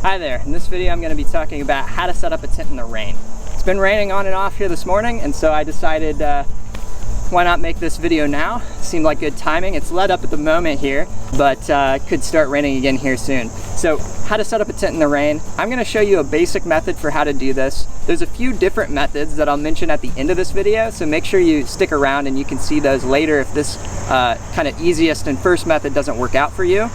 Hi there, in this video I'm going to be talking about how to set up a tent in the rain. It's been raining on and off here this morning, and so I decided why not make this video now? Seemed like good timing. It's let up at the moment here, but could start raining again here soon. So how to set up a tent in the rain. I'm going to show you a basic method for how to do this. There's a few different methods that I'll mention at the end of this video, so make sure you stick around and you can see those later if this kind of easiest and first method doesn't work out for you.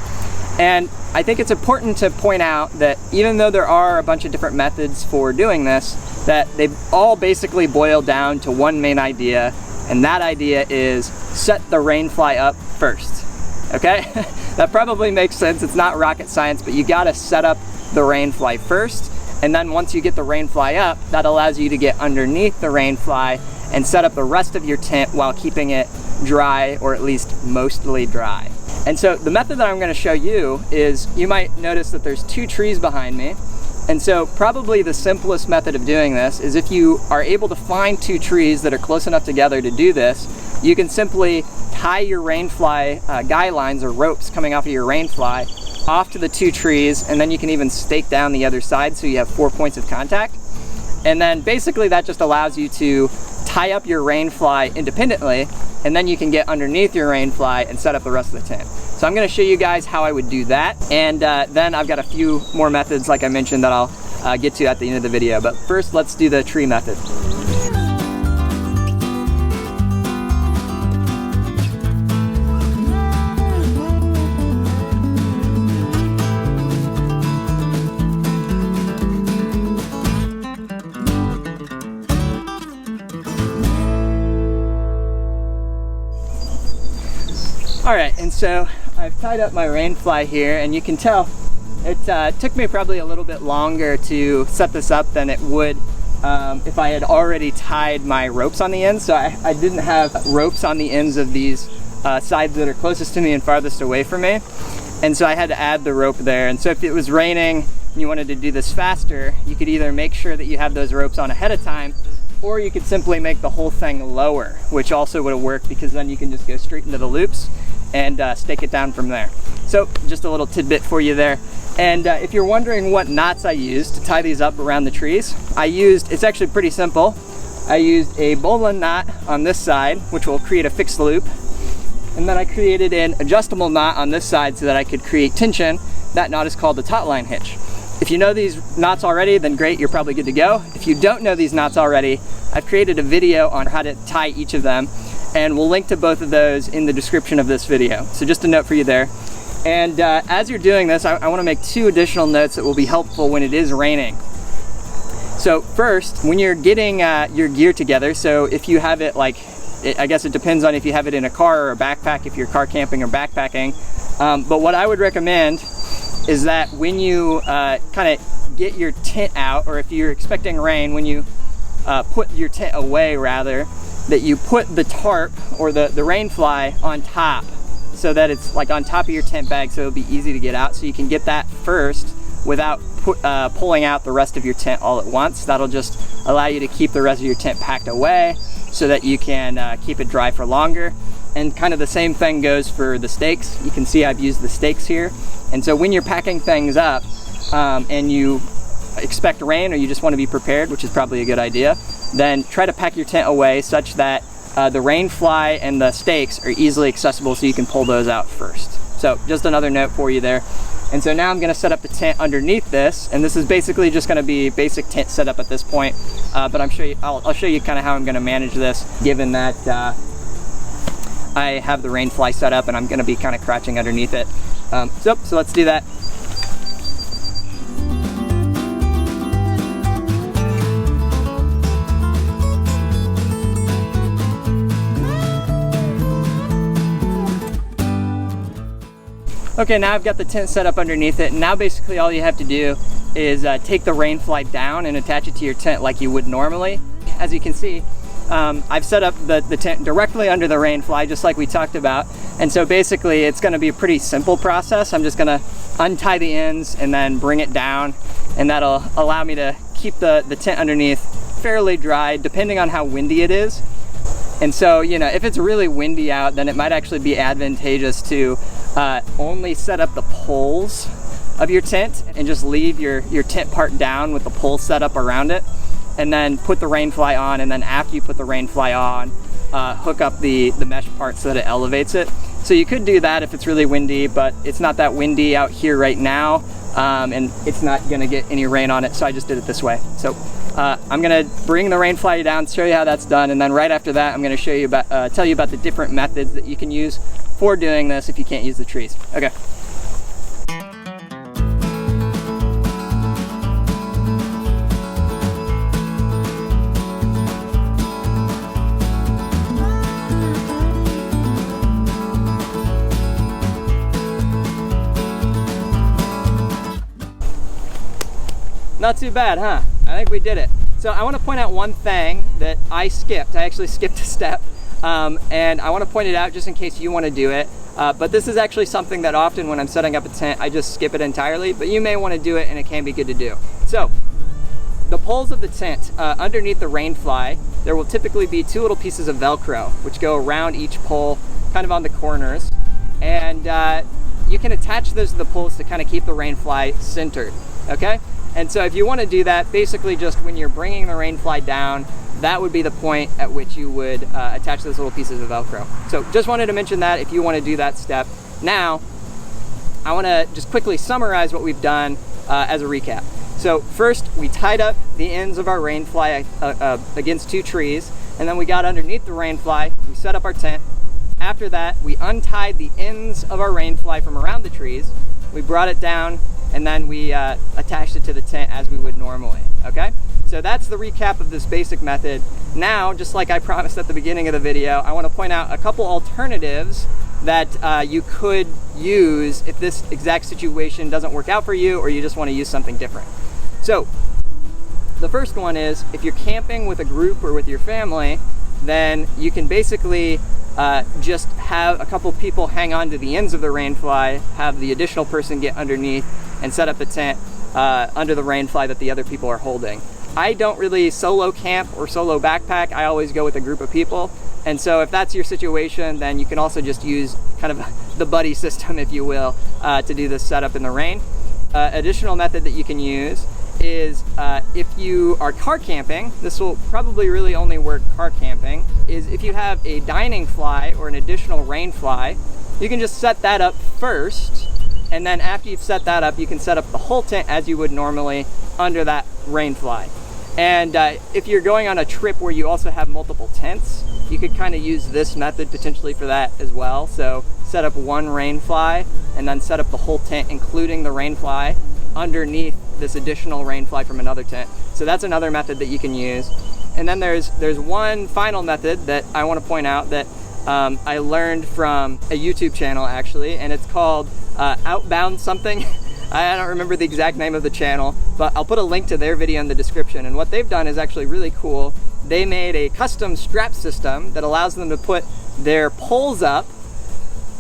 And I think it's important to point out that even though there are a bunch of different methods for doing this, that they all basically boil down to one main idea, and that idea is set the rainfly up first, okay? That probably makes sense. It's not rocket science, but you gotta set up the rainfly first, and then once you get the rainfly up, that allows you to get underneath the rainfly and set up the rest of your tent while keeping it dry, or at least mostly dry. And so the method that I'm going to show you is, you might notice that there's two trees behind me. And so probably the simplest method of doing this is if you are able to find two trees that are close enough together to do this, you can simply tie your rainfly guy lines or ropes coming off of your rainfly off to the two trees, and then you can even stake down the other side so you have 4 points of contact. And then basically that just allows you to tie up your rainfly independently, and then you can get underneath your rainfly and set up the rest of the tent. So I'm going to show you guys how I would do that, and then I've got a few more methods like I mentioned that I'll get to at the end of the video. But first, let's do the tree method. Alright, and so I've tied up my rainfly here, and you can tell it took me probably a little bit longer to set this up than it would if I had already tied my ropes on the ends. So I didn't have ropes on the ends of these sides that are closest to me and farthest away from me, and so I had to add the rope there. And so if it was raining and you wanted to do this faster, you could either make sure that you have those ropes on ahead of time, or you could simply make the whole thing lower, which also would have worked, because then you can just go straight into the loops and stake it down from there. So just a little tidbit for you there. And if you're wondering what knots I used to tie these up around the trees, it's actually pretty simple. I used a bowline knot on this side, which will create a fixed loop. And then I created an adjustable knot on this side so that I could create tension. That knot is called the taut line hitch. If you know these knots already, then great, you're probably good to go. If you don't know these knots already, I've created a video on how to tie each of them, and we'll link to both of those in the description of this video. So just a note for you there. And as you're doing this, I want to make two additional notes that will be helpful when it is raining. So first, when you're getting your gear together, so if you have it I guess it depends on if you have it in a car or a backpack, if you're car camping or backpacking. But what I would recommend is that when you kind of get your tent out, or if you're expecting rain, when you put your tent away rather, that you put the tarp or the rainfly on top, so that it's like on top of your tent bag, so it'll be easy to get out. So you can get that first without pulling out the rest of your tent all at once. That'll just allow you to keep the rest of your tent packed away so that you can keep it dry for longer. And kind of the same thing goes for the stakes. You can see I've used the stakes here. And so when you're packing things up and you expect rain, or you just want to be prepared, which is probably a good idea, then try to pack your tent away such that the rainfly and the stakes are easily accessible, so you can pull those out first. So just another note for you there. And so now I'm going to set up the tent underneath this, and this is basically just going to be basic tent setup at this point. But I'll show you kind of how I'm going to manage this, given that I have the rainfly set up and I'm going to be kind of crouching underneath it. So let's do that. Okay, now I've got the tent set up underneath it, and now basically all you have to do is take the rainfly down and attach it to your tent like you would normally. As you can see, I've set up the tent directly under the rainfly, just like we talked about. And so basically it's going to be a pretty simple process. I'm just going to untie the ends and then bring it down, and that'll allow me to keep the tent underneath fairly dry, depending on how windy it is. And so, you know, if it's really windy out, then it might actually be advantageous to only set up the poles of your tent and just leave your tent part down with the pole set up around it, and then put the rainfly on, and then after you put the rainfly on, hook up the mesh part so that it elevates it. So you could do that if it's really windy, but it's not that windy out here right now, and it's not gonna get any rain on it, so I just did it this way. So I'm gonna bring the rainfly down, show you how that's done, and then right after that I'm gonna show you about, tell you about the different methods that you can use for doing this if you can't use the trees. Okay. Not too bad, huh? I think we did it. So I want to point out one thing that I skipped. I actually skipped a step, and I want to point it out just in case you want to do it. But this is actually something that often when I'm setting up a tent, I just skip it entirely, but you may want to do it and it can be good to do. So the poles of the tent, underneath the rainfly, there will typically be two little pieces of Velcro, which go around each pole, kind of on the corners. And you can attach those to the poles to kind of keep the rainfly centered, okay? And so if you want to do that, basically just when you're bringing the rainfly down, that would be the point at which you would attach those little pieces of Velcro. So just wanted to mention that if you want to do that step. Now, I want to just quickly summarize what we've done as a recap. So first, we tied up the ends of our rainfly against two trees, and then we got underneath the rainfly, we set up our tent. After that, we untied the ends of our rainfly from around the trees, we brought it down, and then we attached it to the tent as we would normally, okay? So that's the recap of this basic method. Now, just like I promised at the beginning of the video, I want to point out a couple alternatives that you could use if this exact situation doesn't work out for you or you just want to use something different. So the first one is, if you're camping with a group or with your family, then you can basically just have a couple people hang on to the ends of the rainfly, have the additional person get underneath and set up the tent under the rainfly that the other people are holding. I don't really solo camp or solo backpack. I always go with a group of people. And so if that's your situation, then you can also just use kind of the buddy system, if you will, to do this setup in the rain. Additional method that you can use is if you are car camping, this will probably really only work car camping, is if you have a dining fly or an additional rain fly, you can just set that up first, and then after you've set that up, you can set up the whole tent as you would normally under that rain fly. And if you're going on a trip where you also have multiple tents, you could kind of use this method potentially for that as well. So set up one rain fly and then set up the whole tent, including the rain fly, underneath this additional rain fly from another tent. So that's another method that you can use. And then there's one final method that I want to point out that I learned from a YouTube channel actually, and it's called Outbound something. I don't remember the exact name of the channel, but I'll put a link to their video in the description. And what they've done is actually really cool. They made a custom strap system that allows them to put their poles up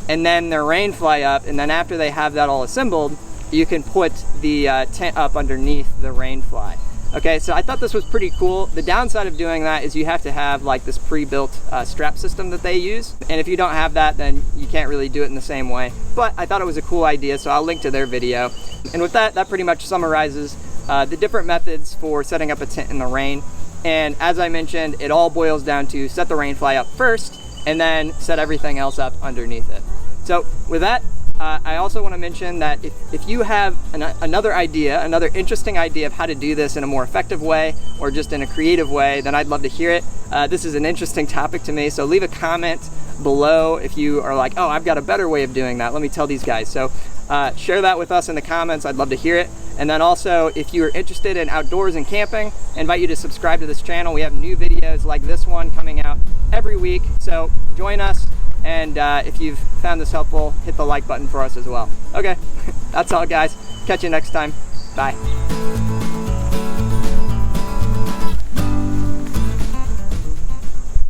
and then their rain fly up, and then after they have that all assembled, you can put the tent up underneath the rain fly. Okay, so I thought this was pretty cool. The downside of doing that is you have to have like this pre-built strap system that they use. And if you don't have that, then you can't really do it in the same way. But I thought it was a cool idea, so I'll link to their video. And with that, that pretty much summarizes the different methods for setting up a tent in the rain. And as I mentioned, it all boils down to set the rain fly up first and then set everything else up underneath it. So with that, I also want to mention that if you have another idea, another interesting idea of how to do this in a more effective way or just in a creative way, then I'd love to hear it. This is an interesting topic to me, so leave a comment below if you are like, oh, I've got a better way of doing that. Let me tell these guys. So share that with us in the comments. I'd love to hear it. And then also, if you're interested in outdoors and camping, I invite you to subscribe to this channel. We have new videos like this one coming out every week, so join us. And if you've found this helpful, hit the like button for us as well. Okay, that's all guys. Catch you next time. Bye.